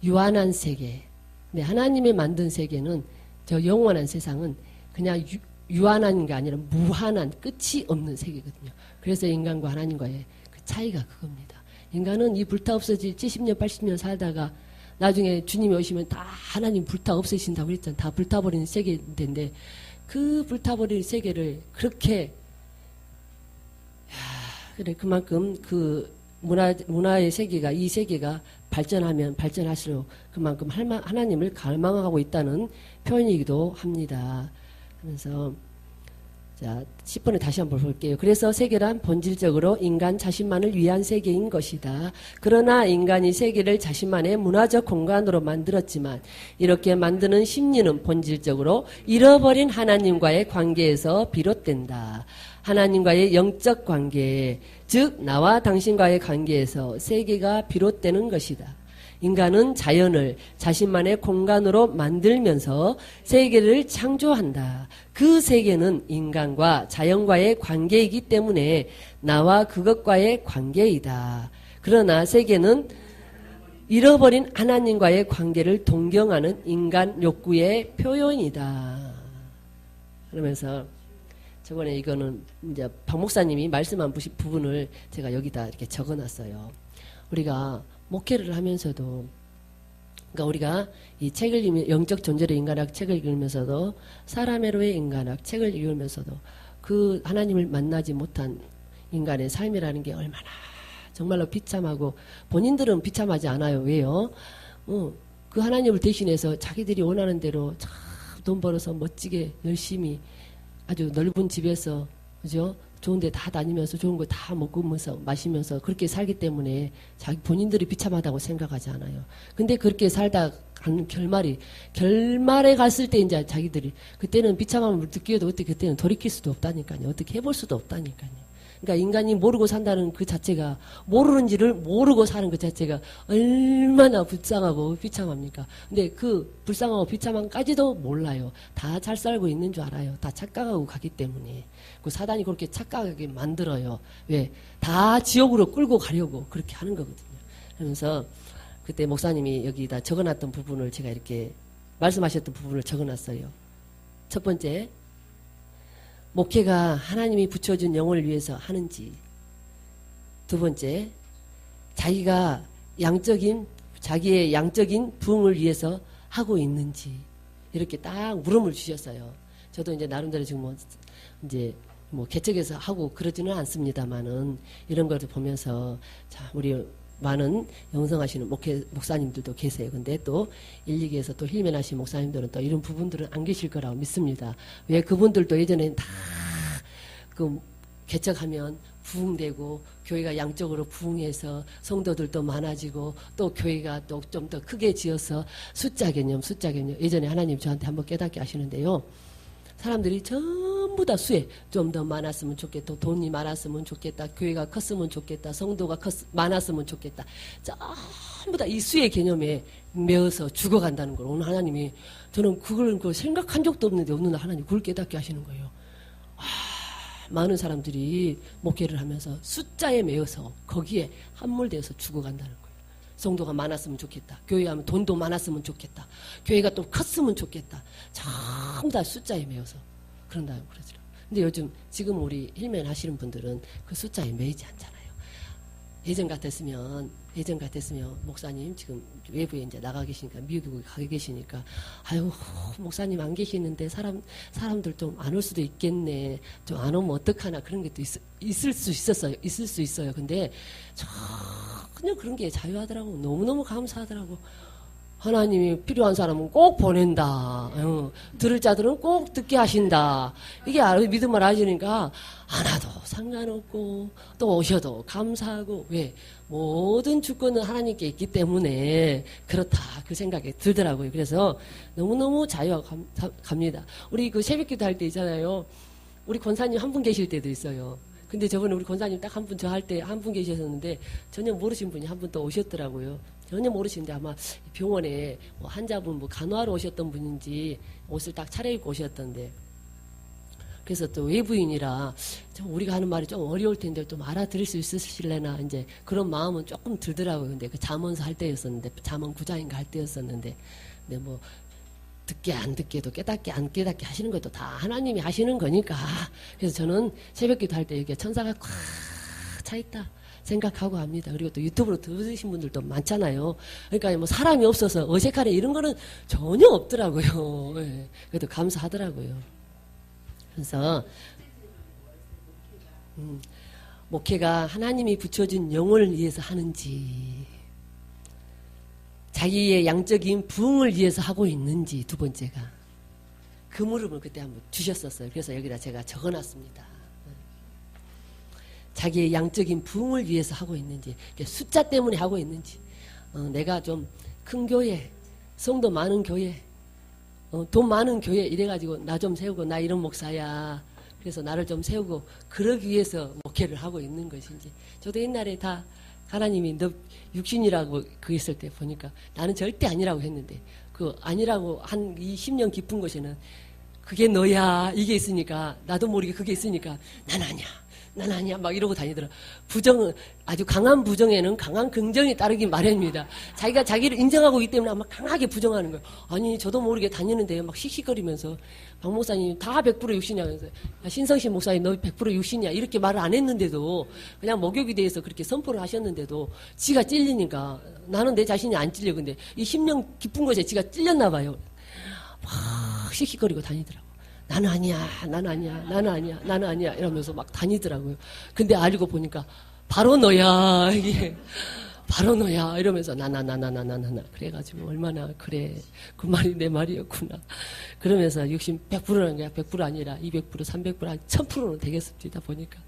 유한한 세계. 네, 하나님이 만든 세계는, 저 영원한 세상은 그냥 유한한 게 아니라 무한한, 끝이 없는 세계거든요. 그래서 인간과 하나님과의 그 차이가 그겁니다. 인간은 이 불타 없어질 70년, 80년 살다가 나중에 주님이 오시면 다 하나님 불타 없애신다고 그랬잖아요. 다 불타버리는 세계인데, 그 불타버릴 세계를 그렇게, 그래, 그만큼 그 문화의 세계가, 이 세계가 발전하면 발전할수록 그만큼 하나님을 갈망하고 있다는 표현이기도 합니다. 하면서, 자, 10번에 다시 한번 볼게요. 그래서 세계란 본질적으로 인간 자신만을 위한 세계인 것이다. 그러나 인간이 세계를 자신만의 문화적 공간으로 만들었지만 이렇게 만드는 심리는 본질적으로 잃어버린 하나님과의 관계에서 비롯된다. 하나님과의 영적 관계, 즉 나와 당신과의 관계에서 세계가 비롯되는 것이다. 인간은 자연을 자신만의 공간으로 만들면서 세계를 창조한다. 그 세계는 인간과 자연과의 관계이기 때문에 나와 그것과의 관계이다. 그러나 세계는 잃어버린 하나님과의 관계를 동경하는 인간 욕구의 표현이다. 그러면서 저번에 이거는 이제 박 목사님이 말씀한 부분을 제가 여기다 이렇게 적어놨어요. 우리가 목회를 하면서도, 그러니까 우리가 이 책을 읽으면, 영적 존재의 인간학 책을 읽으면서도, 사람의로의 인간학 책을 읽으면서도 그 하나님을 만나지 못한 인간의 삶이라는 게 얼마나 정말로 비참하고, 본인들은 비참하지 않아요. 왜요? 그 하나님을 대신해서 자기들이 원하는 대로 참 돈 벌어서 멋지게 열심히 아주 넓은 집에서, 그죠? 좋은 데 다 다니면서 좋은 거 다 먹으면서 마시면서 그렇게 살기 때문에 자기 본인들이 비참하다고 생각하지 않아요. 근데 그렇게 살다 가는 결말에 갔을 때 이제 자기들이 그때는 비참함을 느껴도 어떻게 그때는 돌이킬 수도 없다니까요. 어떻게 해볼 수도 없다니까요. 그러니까 인간이 모르고 산다는 그 자체가, 모르는지를 모르고 사는 그 자체가 얼마나 불쌍하고 비참합니까? 근데 그 불쌍하고 비참함까지도 몰라요. 다 잘 살고 있는 줄 알아요. 다 착각하고 가기 때문에. 그 사단이 그렇게 착각하게 만들어요. 왜? 다 지옥으로 끌고 가려고 그렇게 하는 거거든요. 그러면서 그때 목사님이 여기다 적어놨던 부분을 제가 이렇게 말씀하셨던 부분을 적어놨어요. 첫 번째, 목회가 하나님이 붙여준 영혼을 위해서 하는지. 두 번째, 자기의 양적인 부흥을 위해서 하고 있는지. 이렇게 딱 물음을 주셨어요. 저도 이제 나름대로 지금 개척해서 하고 그러지는 않습니다만은 이런 것을 보면서, 자, 우리 많은 영성하시는 목사님들도 계세요. 근데 또 1, 2기에서 또 힐맨하신 목사님들은 또 이런 부분들은 안 계실 거라고 믿습니다. 왜? 그분들도 예전에는 다 그 개척하면 부흥되고 교회가 양적으로 부흥해서 성도들도 많아지고 또 교회가 또 좀 더 크게 지어서 숫자 개념. 예전에 하나님 저한테 한번 깨닫게 하시는데요. 사람들이 전부 다 수에 좀 더 많았으면 좋겠다. 돈이 많았으면 좋겠다. 교회가 컸으면 좋겠다. 성도가 많았으면 좋겠다. 전부 다 이 수의 개념에 매어서 죽어간다는 걸 오늘 하나님이, 저는 그걸 생각한 적도 없는데 어느 날 하나님 그걸 깨닫게 하시는 거예요. 많은 사람들이 목회를 하면서 숫자에 매어서 거기에 함몰되어서 죽어간다는 거예요. 성도가 많았으면 좋겠다. 교회 하면 돈도 많았으면 좋겠다. 교회가 또 컸으면 좋겠다. 전부 다 숫자에 매여서 그런다고 그러더라고요. 근데 지금 우리 힐맨 하시는 분들은 그 숫자에 매이지 않잖아요. 예전 같았으면 목사님 지금 외부에 이제 나가 계시니까, 미국에 가 계시니까, 아유, 목사님 안 계시는데 사람들 좀 안 올 수도 있겠네. 좀 안 오면 어떡하나. 그런 것도 있을 수 있어요. 근데 전혀 그런 게 자유하더라고. 너무너무 감사하더라고. 하나님이 필요한 사람은 꼭 보낸다. 들을 자들은 꼭 듣게 하신다. 이게 믿음을 하시니까 안 와도 상관없고 또 오셔도 감사하고, 왜? 모든 주권은 하나님께 있기 때문에 그렇다. 그 생각이 들더라고요. 그래서 너무너무 자유가 갑니다. 우리 그 새벽기도 할 때 있잖아요. 우리 권사님 한 분 계실 때도 있어요. 근데 저번에 우리 권사님 딱 한 분 저 할 때 한 분 계셨었는데 전혀 모르신 분이 한 분 또 오셨더라고요. 전혀 모르시는데 아마 병원에 뭐 환자분 뭐 간호하러 오셨던 분인지 옷을 딱 차려입고 오셨던데, 그래서 또 외부인이라 좀 우리가 하는 말이 좀 어려울 텐데 좀 알아들을 수 있으실래나 이제 그런 마음은 조금 들더라고요. 근데 그 잠언서 할 때였었는데, 잠언 9장인가 할 때였었는데, 근데 뭐 듣게 안 듣게도 깨닫게 안 깨닫게 하시는 것도 다 하나님이 하시는 거니까. 그래서 저는 새벽기도 할 때 이렇게 천사가 꽉 차 있다 생각하고 합니다. 그리고 또 유튜브로 들으신 분들도 많잖아요. 그러니까 뭐 사람이 없어서 어색하네 이런 거는 전혀 없더라고요. 예. 그래도 감사하더라고요. 그래서 목회가 하나님이 붙여준 영혼을 위해서 하는지, 자기의 양적인 부흥을 위해서 하고 있는지, 두 번째가 그 물음을 그때 한번 주셨었어요. 그래서 여기다 제가 적어놨습니다. 자기의 양적인 부흥을 위해서 하고 있는지, 숫자 때문에 하고 있는지, 내가 좀 큰 교회, 성도 많은 교회, 돈 많은 교회 이래가지고 나 좀 세우고, 나 이런 목사야, 그래서 나를 좀 세우고 그러기 위해서 목회를 하고 있는 것인지. 저도 옛날에 다 하나님이 너 육신이라고 그 있을 때 보니까 나는 절대 아니라고 했는데, 그 아니라고 한 이 10년 깊은 곳에는 그게 너야 이게 있으니까, 나도 모르게 그게 있으니까 난 아니야 난 아니야 막 이러고 다니더라. 부정은, 아주 강한 부정에는 강한 긍정이 따르기 마련입니다. 자기가 자기를 인정하고 있기 때문에 아마 강하게 부정하는 거예요. 아니 저도 모르게 다니는데 막 씩씩거리면서 박 목사님 다 100% 육신이야. 신성신 목사님 너 100% 육신이야 이렇게 말을 안 했는데도, 그냥 목욕에 대해서 그렇게 선포를 하셨는데도 지가 찔리니까, 나는 내 자신이 안 찔려. 근데 이 10년 깊은 곳에 지가 찔렸나 봐요. 막 씩씩거리고 다니더라고. 나는 아니야, 나는 아니야, 나는 아니야, 나는 아니야 이러면서 막 다니더라고요. 근데 알고 보니까 바로 너야, 이게 바로 너야 이러면서 나 그래가지고 얼마나 그래, 그 말이 내 말이었구나. 그러면서 100%는 거야. 100% 아니라 200%, 300%, 한 1000%는 되겠습니다 보니까.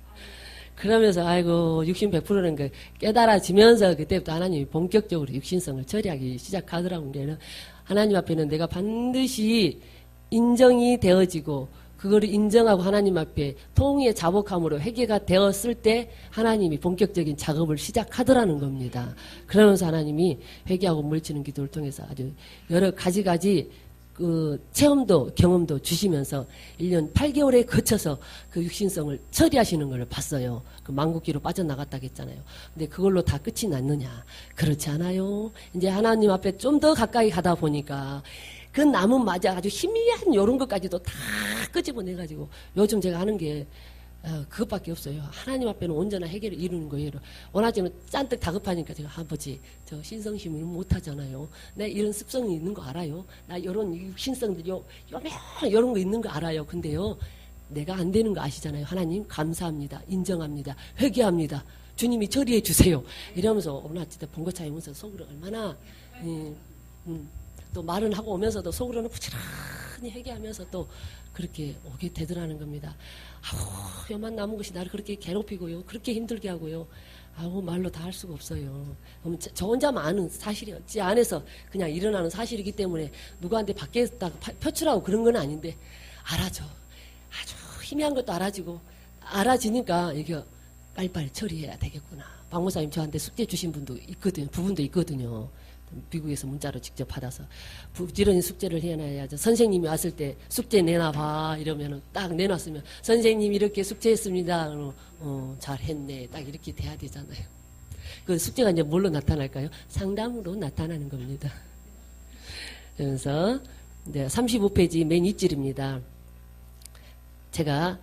그러면서 아이고 100%는 그 깨달아지면서 그때부터 하나님이 본격적으로 육신성을 처리하기 시작하더라고요. 하나님 앞에는 내가 반드시 인정이 되어지고, 그거를 인정하고 하나님 앞에 통의의 자복함으로 회개가 되었을 때 하나님이 본격적인 작업을 시작하더라는 겁니다. 그러면서 하나님이 회개하고 물리치는 기도를 통해서 아주 여러 가지 그 체험도 경험도 주시면서 1년 8개월에 거쳐서 그 육신성을 처리하시는 걸 봤어요. 그 만국기로 빠져나갔다 했잖아요. 근데 그걸로 다 끝이 났느냐? 그렇지 않아요. 이제 하나님 앞에 좀 더 가까이 가다 보니까 그 남은 맞아 아주 희미한 요런 것까지도 다 끄집어내가지고 요즘 제가 하는 게 그것밖에 없어요. 하나님 앞에는 온전한 해결을 이루는 거예요. 원하지만 짠뜩 다급하니까 제가 아버지 저 신성심을 못하잖아요. 내 이런 습성이 있는 거 알아요. 나 이런 육신성들 요런 거 있는 거 알아요. 근데요 내가 안 되는 거 아시잖아요. 하나님 감사합니다. 인정합니다. 회개합니다. 주님이 처리해 주세요. 이러면서 오늘 아침에 본거차에 오면서 속으로 얼마나 또 말은 하고 오면서도 속으로는 부지런히 회개하면서 또 그렇게 오게 되더라는 겁니다. 아우 요만 남은 것이 나를 그렇게 괴롭히고요, 그렇게 힘들게 하고요, 아우 말로 다 할 수가 없어요. 저 혼자만 아는 사실이요. 제 안에서 그냥 일어나는 사실이기 때문에 누구한테 밖에다가 표출하고 그런 건 아닌데 알아줘. 아주 희미한 것도 알아지니까 이게 빨리빨리 처리해야 되겠구나. 박 목사님 저한테 숙제 주신 분도 있거든요. 부분도 있거든요. 미국에서 문자로 직접 받아서 부지런히 숙제를 해놔야죠. 선생님이 왔을 때 숙제 내놔봐 이러면은 딱 내놨으면 선생님 이렇게 숙제했습니다. 잘했네. 딱 이렇게 돼야 되잖아요. 그 숙제가 이제 뭘로 나타날까요? 상담으로 나타나는 겁니다. 그래서 네, 35페이지 맨 윗줄입니다. 제가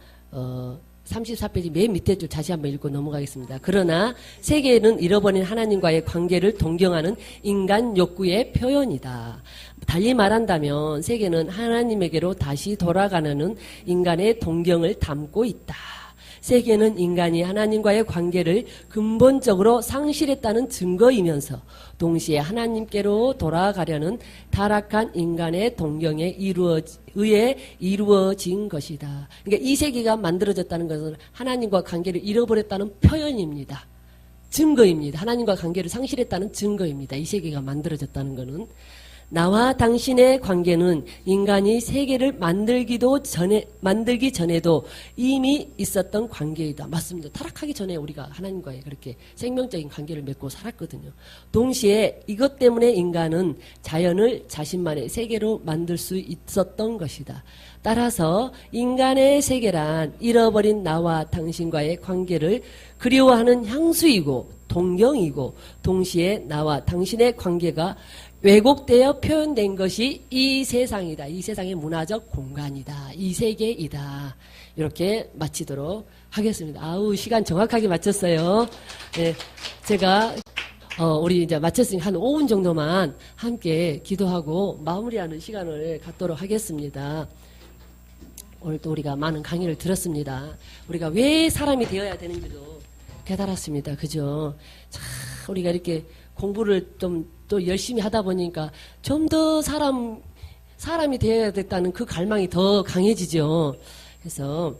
34페이지 맨 밑에 줄 다시 한번 읽고 넘어가겠습니다. 그러나 세계는 잃어버린 하나님과의 관계를 동경하는 인간 욕구의 표현이다. 달리 말한다면 세계는 하나님에게로 다시 돌아가는 인간의 동경을 담고 있다. 세계는 인간이 하나님과의 관계를 근본적으로 상실했다는 증거이면서 동시에 하나님께로 돌아가려는 타락한 인간의 동경에 의해 이루어진 것이다. 그러니까 이 세계가 만들어졌다는 것은 하나님과 관계를 잃어버렸다는 표현입니다. 증거입니다. 하나님과 관계를 상실했다는 증거입니다. 이 세계가 만들어졌다는 것은. 나와 당신의 관계는 인간이 세계를 만들기 전에도 이미 있었던 관계이다. 맞습니다. 타락하기 전에 우리가 하나님과의 그렇게 생명적인 관계를 맺고 살았거든요. 동시에 이것 때문에 인간은 자연을 자신만의 세계로 만들 수 있었던 것이다. 따라서 인간의 세계란 잃어버린 나와 당신과의 관계를 그리워하는 향수이고 동경이고 동시에 나와 당신의 관계가 왜곡되어 표현된 것이 이 세상이다. 이 세상의 문화적 공간이다. 이 세계이다. 이렇게 마치도록 하겠습니다. 아우, 시간 정확하게 마쳤어요. 네, 제가 우리 이제 마쳤으니까 한 5분 정도만 함께 기도하고 마무리하는 시간을 갖도록 하겠습니다. 오늘도 우리가 많은 강의를 들었습니다. 우리가 왜 사람이 되어야 되는지도 깨달았습니다. 그죠? 참 우리가 이렇게 공부를 좀 또 열심히 하다 보니까 좀 더 사람이 되어야 됐다는 그 갈망이 더 강해지죠. 그래서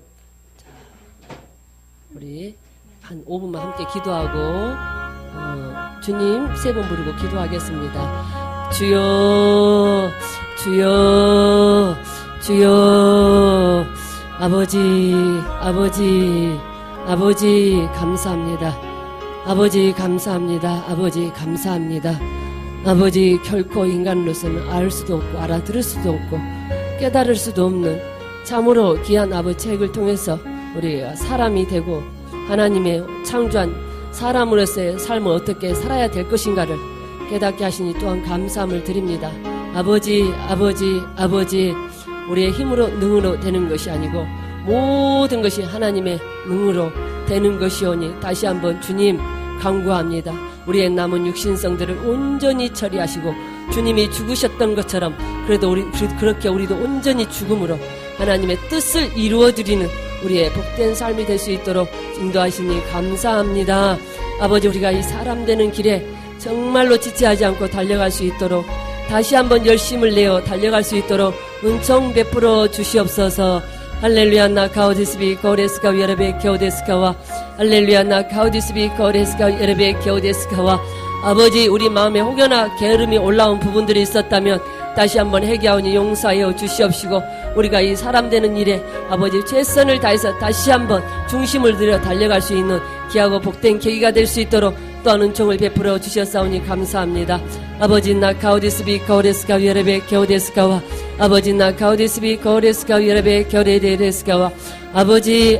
우리 한 5분만 함께 기도하고 주님 3번 부르고 기도하겠습니다. 주여 주여 주여 아버지 감사합니다. 아버지 감사합니다. 아버지 감사합니다. 아버지 결코 인간으로서는 알 수도 없고 알아들을 수도 없고 깨달을 수도 없는 참으로 귀한 아버지 책을 통해서 우리가 사람이 되고 하나님의 창조한 사람으로서의 삶을 어떻게 살아야 될 것인가를 깨닫게 하시니 또한 감사함을 드립니다. 아버지 우리의 힘으로 능으로 되는 것이 아니고 모든 것이 하나님의 능으로 되는 것이오니 다시 한번 주님 간구합니다. 우리의 남은 육신성들을 온전히 처리하시고 주님이 죽으셨던 것처럼 그래도 그렇게 우리도 온전히 죽음으로 하나님의 뜻을 이루어드리는 우리의 복된 삶이 될 수 있도록 인도하시니 감사합니다. 아버지 우리가 이 사람 되는 길에 정말로 지체하지 않고 달려갈 수 있도록 다시 한번 열심을 내어 달려갈 수 있도록 은총 베풀어 주시옵소서. 할렐루야 나 가오디스비 거레스가 위아래베 겨우데스카와 할렐루야 나 가오디스비 거레스가 위아래베 겨우데스카와 아버지 우리 마음에 혹여나 게으름이 올라온 부분들이 있었다면 다시 한번 회개하오니 용서하여 주시옵시고 우리가 이 사람 되는 일에 아버지 최선을 다해서 다시 한번 중심을 들여 달려갈 수 있는 귀하고 복된 계기가 될 수 있도록 또한 은총을 베풀어 주셨사오니 감사합니다. 아버지 나 가오디스비 거레스가 위아래베 겨우데스카와 아버지 나 가오디스비 거레스가 위아래베 겨레데레스카와 아버지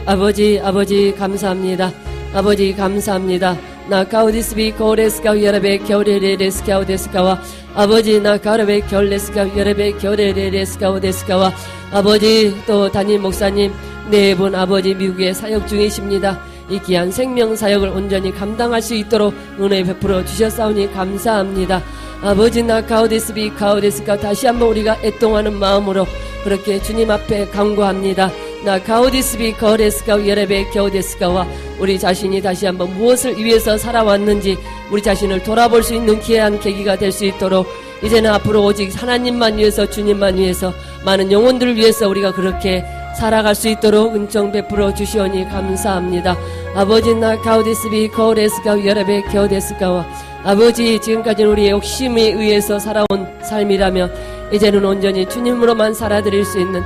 감사합니다. 아버지 감사합니다. 나 가오디스비 거레스가 위아래베 겨레데레스카오데스카와 아버지 나 가르베 겨레스가 위아래베 겨레데레스카오데스카와 아버지 또 담임 목사님 4분 아버지 미국에 사역 중이십니다. 이 귀한 생명 사역을 온전히 감당할 수 있도록 은혜 베풀어 주셨사오니 감사합니다. 아버지 나 가오데스비 가오데스카 다시 한번 우리가 애통하는 마음으로 그렇게 주님 앞에 간구합니다. 나 가오디스비 거레스카 위아래베 겨우데스카와 우리 자신이 다시 한번 무엇을 위해서 살아왔는지 우리 자신을 돌아볼 수 있는 귀한 계기가 될 수 있도록 이제는 앞으로 오직 하나님만 위해서 주님만 위해서 많은 영혼들을 위해서 우리가 그렇게 살아갈 수 있도록 은총 베풀어 주시오니 감사합니다. 아버지 나 가오디스비 거레스카 위아래베 겨우데스카와 아버지 지금까지는 우리의 욕심에 의해서 살아온 삶이라면 이제는 온전히 주님으로만 살아드릴 수 있는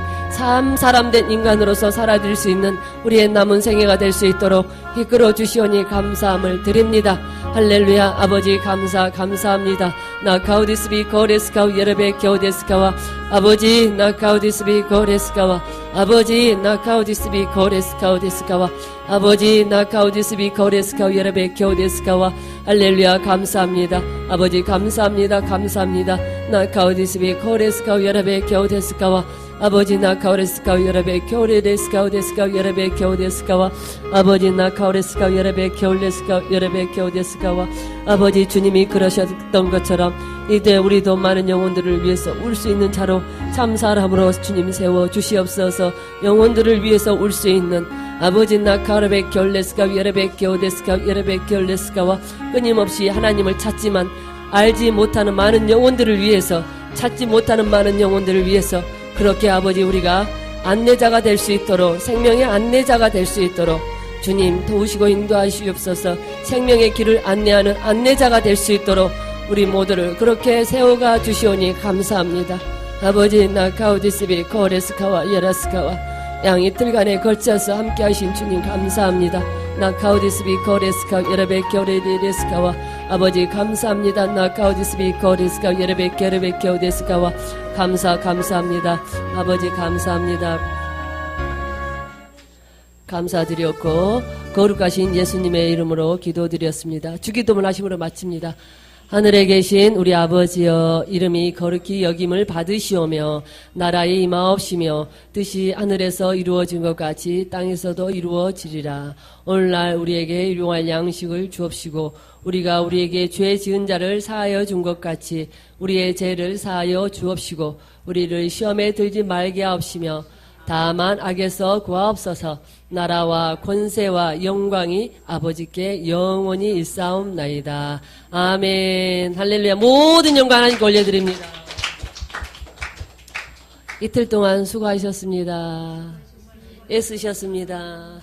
사람된 인간으로서 살아드릴 수 있는 우리의 남은 생애가 될 수 있도록 이끌어 주시오니 감사함을 드립니다. 할렐루야 아버지 감사합니다. 나 가우디스비 거레스카 위아래베 겨우데스카와 아버지 나 가우디스비 거레스카와 아버지 나 가우디스비 거레스카오데스카와 아버지 나 가우디스비 거레스카 위아래베 겨우데스카와 할렐루야 감사합니다. 아버지 감사합니다. 나 가우디스비 거레스카 위아래베 겨우데스카와 아버지 나 가오레스카 위아래베 겨우레데스카오데스카 위아래베 겨우데스카와 아버지 나 가오레스카 위아래베 겨울레스카 위아래베 겨우데스카와 아버지 주님이 그러셨던 것처럼 이제 우리도 많은 영혼들을 위해서 울 수 있는 자로 참 사람으로 주님 세워 주시옵소서. 영혼들을 위해서 울 수 있는 아버지 나 가오레베 겨울레스카 위아래베 겨우데스카 위아래베 겨울레스카와 끊임없이 하나님을 찾지만 알지 못하는 많은 영혼들을 위해서 찾지 못하는 많은 영혼들을 위해서 그렇게 아버지 우리가 안내자가 될 수 있도록 생명의 안내자가 될 수 있도록 주님 도우시고 인도하시옵소서. 생명의 길을 안내하는 안내자가 될 수 있도록 우리 모두를 그렇게 세워가 주시오니 감사합니다. 아버지 나카우디스비 코레스카와 예라스카와 양이틀간에 걸쳐서 함께 하신 주님 감사합니다. 나카우디스비 코레스카 예레베케오레디레스카와 아버지 감사합니다. 나카우디스비 코레스카 예레베케오레베케오데스카와 감사합니다. 아버지 감사합니다. 감사드렸고 거룩하신 예수님의 이름으로 기도드렸습니다. 주기도문 하심으로 마칩니다. 하늘에 계신 우리 아버지여, 이름이 거룩히 여김을 받으시오며 나라의 임하옵시며 뜻이 하늘에서 이루어진 것 같이 땅에서도 이루어지리라. 오늘날 우리에게 일용할 양식을 주옵시고 우리가 우리에게 죄 지은 자를 사하여 준 것 같이 우리의 죄를 사하여 주옵시고 우리를 시험에 들지 말게 하옵시며 다만 악에서 구하옵소서. 나라와 권세와 영광이 아버지께 영원히 일사옵나이다. 아멘. 할렐루야. 모든 영광 하나님께 올려드립니다. 이틀 동안 수고하셨습니다. 애쓰셨습니다.